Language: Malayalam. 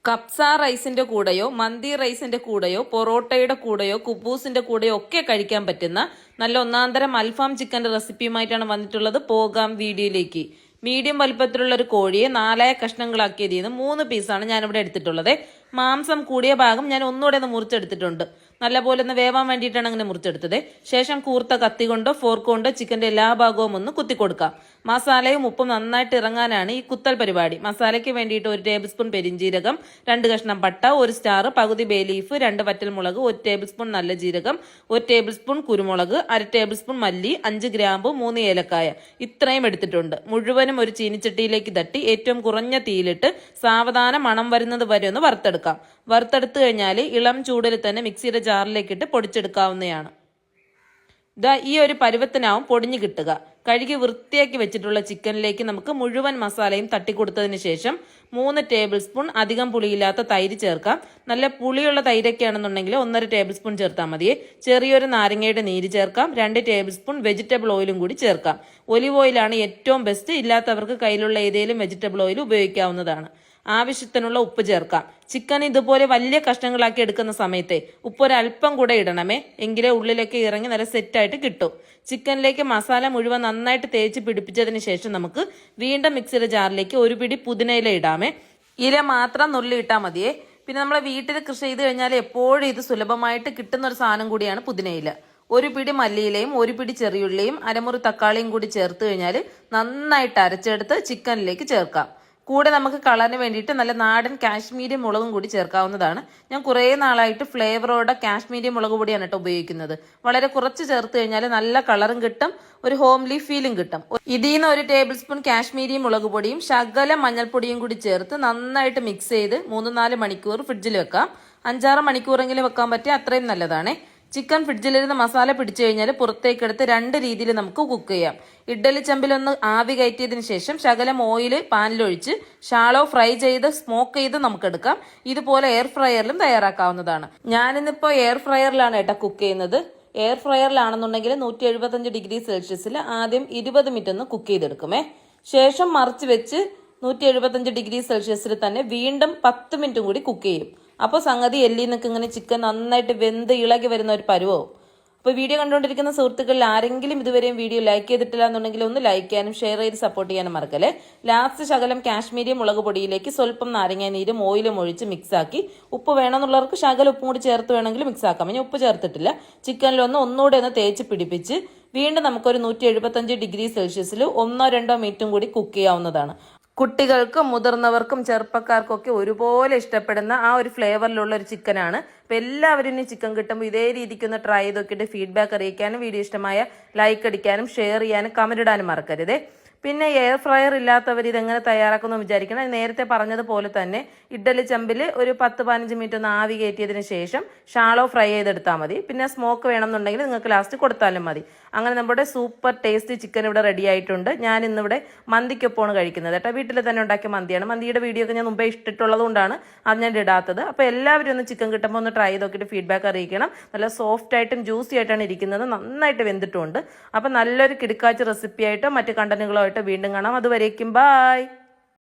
കപ്സ റൈസിന്റെ കൂടെയോ മന്തി റൈസിന്റെ കൂടെയോ പൊറോട്ടയുടെ കൂടെയോ കുബൂസിന്റെ കൂടെയോ ഒക്കെ കഴിക്കാൻ പറ്റുന്ന നല്ല ഒന്നാന്തരം അൽഫാം ചിക്കന്റെ റെസിപ്പിയുമായിട്ടാണ് വന്നിട്ടുള്ളത്. പോകാം വീഡിയോയിലേക്ക്. മീഡിയം വലുപ്പത്തിലുള്ള ഒരു കോഴിയെ 4 കഷ്ണങ്ങളാക്കിയതിൽ നിന്ന് 3 പീസാണ് ഞാനിവിടെ എടുത്തിട്ടുള്ളത്. മാംസം കൂടിയ ഭാഗം ഞാൻ ഒന്നുകൂടെ ഒന്ന് മുറിച്ചെടുത്തിട്ടുണ്ട്. നല്ലപോലെ ഒന്ന് വേവാൻ വേണ്ടിയിട്ടാണ് അങ്ങനെ മുറിച്ചെടുത്തത്. ശേഷം കൂർത്ത കത്തി കൊണ്ടോ ഫോർക്ക് കൊണ്ടോ ചിക്കന്റെ എല്ലാ ഭാഗവും ഒന്ന് കുത്തിക്കൊടുക്കാം. മസാലയും ഉപ്പും നന്നായിട്ട് ഇറങ്ങാനാണ് ഈ കുത്തൽ പരിപാടി. മസാലയ്ക്ക് വേണ്ടിയിട്ട് 1 ടേബിൾ സ്പൂൺ പെരിഞ്ജീരകം, 2 കഷ്ണം പട്ട, 1 സ്റ്റാർ, പകുതി ബേ ലീഫ്, 2 വറ്റൽമുളക്, 1 ടേബിൾ സ്പൂൺ നല്ല ജീരകം, 1 ടേബിൾ സ്പൂൺ കുരുമുളക്, 1/2 ടേബിൾ സ്പൂൺ മല്ലി, 5 ഗ്രാമ്പു, 3 ഏലക്കായ ഇത്രയും എടുത്തിട്ടുണ്ട്. മുഴുവനും ഒരു ചീനിച്ചട്ടിയിലേക്ക് തട്ടി ഏറ്റവും കുറഞ്ഞ തീയിലിട്ട് സാവധാനം മണം വരുന്നത് വരെ ഒന്ന് വറുത്തെടുക്കാം. വറുത്തെടുത്തു കഴിഞ്ഞാൽ ഇളം ചൂടിൽ തന്നെ മിക്സിയുടെ ജാറിലേക്ക് ഇട്ട് പൊടിച്ചെടുക്കാവുന്നതാണ്. ഈ ഒരു പരുവത്തിനാവും പൊടിഞ്ഞു കിട്ടുക. കഴുകി വൃത്തിയാക്കി വെച്ചിട്ടുള്ള ചിക്കനിലേക്ക് നമുക്ക് മുഴുവൻ മസാലയും തട്ടിക്കൊടുത്തതിന് ശേഷം 3 ടേബിൾ സ്പൂൺ അധികം പുളിയില്ലാത്ത തൈര് ചേർക്കാം. നല്ല പുളിയുള്ള തൈരൊക്കെ ആണെന്നുണ്ടെങ്കിൽ 1.5 ടേബിൾ സ്പൂൺ ചേർത്താൽ മതിയെ. ചെറിയൊരു നാരങ്ങയുടെ നീര് ചേർക്കാം. 2 ടേബിൾ സ്പൂൺ വെജിറ്റബിൾ ഓയിലും കൂടി ചേർക്കാം. ഒലിവ് ഓയിലാണ് ഏറ്റവും ബെസ്റ്റ്. ഇല്ലാത്തവർക്ക് കയ്യിലുള്ള ഏതെങ്കിലും വെജിറ്റബിൾ ഓയിൽ ഉപയോഗിക്കാവുന്നതാണ്. ആവശ്യത്തിനുള്ള ഉപ്പ് ചേർക്കാം. ചിക്കൻ ഇതുപോലെ വലിയ കഷ്ണങ്ങളാക്കി എടുക്കുന്ന സമയത്തെ ഉപ്പ് ഒരല്പം കൂടെ ഇടണമേ, എങ്കിലേ ഉള്ളിലേക്ക് ഇറങ്ങി നല്ല സെറ്റായിട്ട് കിട്ടും. ചിക്കനിലേക്ക് മസാല മുഴുവൻ നന്നായിട്ട് തേച്ച് പിടിപ്പിച്ചതിന് ശേഷം നമുക്ക് വീണ്ടും മിക്സിയുടെ ജാറിലേക്ക് 1 പിടി പുതിനയില ഇടാമേ. ഇല മാത്രം നുള്ളി ഇട്ടാൽ മതിയേ. പിന്നെ നമ്മളെ വീട്ടിൽ കൃഷി ചെയ്ത് കഴിഞ്ഞാൽ എപ്പോഴും ഇത് സുലഭമായിട്ട് കിട്ടുന്ന ഒരു സാധനം കൂടിയാണ് പുതിനയില. 1 പിടി മല്ലിയിലയും 1 പിടി ചെറിയുള്ളിയും 1/2 മുറി തക്കാളിയും കൂടി ചേർത്ത് കഴിഞ്ഞാൽ നന്നായിട്ട് അരച്ചെടുത്ത് ചിക്കനിലേക്ക് ചേർക്കാം. കൂടെ നമുക്ക് കളറിന് വേണ്ടിയിട്ട് നല്ല നാടൻ കാശ്മീരി മുളകും കൂടി ചേർക്കാവുന്നതാണ്. ഞാൻ കുറേ നാളായിട്ട് ഫ്ലേവറോടെ കാശ്മീരി മുളക് പൊടിയാണ് കേട്ടോ ഉപയോഗിക്കുന്നത്. വളരെ കുറച്ച് ചേർത്ത് കഴിഞ്ഞാൽ നല്ല കളറും കിട്ടും, ഒരു ഹോംലി ഫീലും കിട്ടും. ഇതിൽ നിന്ന് 1 ടേബിൾ സ്പൂൺ കാശ്മീരി മുളക് പൊടിയും ശകലം മഞ്ഞൾപ്പൊടിയും കൂടി ചേർത്ത് നന്നായിട്ട് മിക്സ് ചെയ്ത് 3-4 മണിക്കൂർ ഫ്രിഡ്ജിൽ വെക്കാം. 5-6 മണിക്കൂറെങ്കിലും വെക്കാൻ പറ്റിയ അത്രയും നല്ലതാണ്. ചിക്കൻ ഫ്രിഡ്ജിലിരുന്ന് മസാല പിടിച്ചു കഴിഞ്ഞാൽ പുറത്തേക്കെടുത്ത് 2 രീതിയിൽ നമുക്ക് കുക്ക് ചെയ്യാം. ഇഡ്ഡലി ചെമ്പിലൊന്ന് ആവി കയറ്റിയതിന് ശേഷം ശകലം ഓയിൽ പാനിലൊഴിച്ച് ഷാളോ ഫ്രൈ ചെയ്ത് സ്മോക്ക് ചെയ്ത് നമുക്കെടുക്കാം. ഇതുപോലെ എയർ ഫ്രയറിലും തയ്യാറാക്കാവുന്നതാണ്. ഞാനിന്നിപ്പോൾ എയർ ഫ്രയറിലാണ് കേട്ടോ കുക്ക് ചെയ്യുന്നത്. എയർ ഫ്രയറിലാണെന്നുണ്ടെങ്കിൽ 175 ഡിഗ്രി സെൽഷ്യസിൽ ആദ്യം 20 മിനിറ്റ് ഒന്ന് കുക്ക് ചെയ്തെടുക്കുമേ. ശേഷം മറിച്ച് വെച്ച് 175 ഡിഗ്രി സെൽഷ്യസിൽ തന്നെ വീണ്ടും 10 മിനിറ്റും കൂടി കുക്ക് ചെയ്യും. അപ്പോൾ സംഗതി എല്ലിൽ നിന്നൊക്കെ ഇങ്ങനെ ചിക്കൻ നന്നായിട്ട് വെന്ത് ഇളകി വരുന്ന ഒരു പരുവവും. അപ്പോൾ വീഡിയോ കണ്ടുകൊണ്ടിരിക്കുന്ന സുഹൃത്തുക്കളിൽ ആരെങ്കിലും ഇതുവരെയും വീഡിയോ ലൈക്ക് ചെയ്തിട്ടില്ല എന്നുണ്ടെങ്കിൽ ഒന്ന് ലൈക്ക് ചെയ്യാനും ഷെയർ ചെയ്ത് സപ്പോർട്ട് ചെയ്യാനും മറക്കല്ലേ. ലാസ്റ്റ് ശകലം കാശ്മീരി മുളക് പൊടിയിലേക്ക് സ്വല്പം നാരങ്ങ നീരും ഓയിലും ഒഴിച്ച് മിക്സാക്കി, ഉപ്പ് വേണമെന്നുള്ളവർക്ക് ശകലം ഉപ്പും കൂടി ചേർത്ത് വേണമെങ്കിൽ മിക്സ് ആക്കാം. ഞാൻ ഉപ്പ് ചേർത്തിട്ടില്ല. ചിക്കനിലൊന്ന് ഒന്നുകൂടെ ഒന്ന് തേച്ച് പിടിപ്പിച്ച് വീണ്ടും നമുക്കൊരു 175 ഡിഗ്രി സെൽഷ്യസിൽ 1-2 മിനിറ്റും കൂടി കുക്ക് ചെയ്യാവുന്നതാണ്. കുട്ടികൾക്കും മുതിർന്നവർക്കും ചെറുപ്പക്കാർക്കും ഒക്കെ ഒരുപോലെ ഇഷ്ടപ്പെടുന്ന ആ ഒരു ഫ്ലേവറിലുള്ള ഒരു ചിക്കനാണ്. അപ്പം എല്ലാവരും ഇനി ചിക്കൻ കിട്ടുമ്പോൾ ഇതേ രീതിക്ക് ഒന്ന് ട്രൈ ചെയ്ത് നോക്കിയിട്ട് ഫീഡ്ബാക്ക് അറിയിക്കാനും വീഡിയോ ഇഷ്ടമായ ലൈക്ക് അടിക്കാനും ഷെയർ ചെയ്യാനും കമന്റ് ഇടാനും മറക്കരുതേ. പിന്നെ എയർ ഫ്രയർ ഇല്ലാത്തവർ ഇതെങ്ങനെ തയ്യാറാക്കുമെന്ന് വിചാരിക്കണം. നേരത്തെ പറഞ്ഞതുപോലെ തന്നെ ഇഡ്ഡലി ചെമ്പിൽ ഒരു 10-15 മിനിറ്റ് ഒന്ന് ആവി കയറ്റിയതിന് ശേഷം ഷാളോ ഫ്രൈ ചെയ്തെടുത്താൽ മതി. പിന്നെ സ്മോക്ക് വേണമെന്നുണ്ടെങ്കിൽ നിങ്ങൾക്ക് ലാസ്റ്റ് കൊടുത്താലും മതി. അങ്ങനെ നമ്മുടെ സൂപ്പർ ടേസ്റ്റി ചിക്കൻ ഇവിടെ റെഡി ആയിട്ടുണ്ട്. ഞാൻ ഇന്നിവിടെ മന്തിക്കൊപ്പമാണ് കഴിക്കുന്നത് കേട്ടോ. വീട്ടിൽ തന്നെ ഉണ്ടാക്കിയ മന്തിയാണ്. മന്തിയുടെ വീഡിയോ ഒക്കെ ഞാൻ മുമ്പേ ഇട്ടിട്ടുള്ളത് കൊണ്ടാണ് അത് ഞാൻ ഇടാത്തത്. അപ്പോൾ എല്ലാവരും ഒന്ന് ചിക്കൻ കിട്ടുമ്പോൾ ഒന്ന് ട്രൈ ചെയ്ത് നോക്കിയിട്ട് ഫീഡ്ബാക്ക് അറിയിക്കണം. നല്ല സോഫ്റ്റ് ആയിട്ടും ജ്യൂസി ആയിട്ടാണ് ഇരിക്കുന്നത്, നന്നായിട്ട് വെന്തിട്ടുമുണ്ട്. അപ്പം നല്ലൊരു കിടുക്കാച്ച് റെസിപ്പി ആയിട്ടോ മറ്റ് കണ്ടന്റുകളോ വീണ്ടും കാണാം. അതുവരേക്കും ബൈ.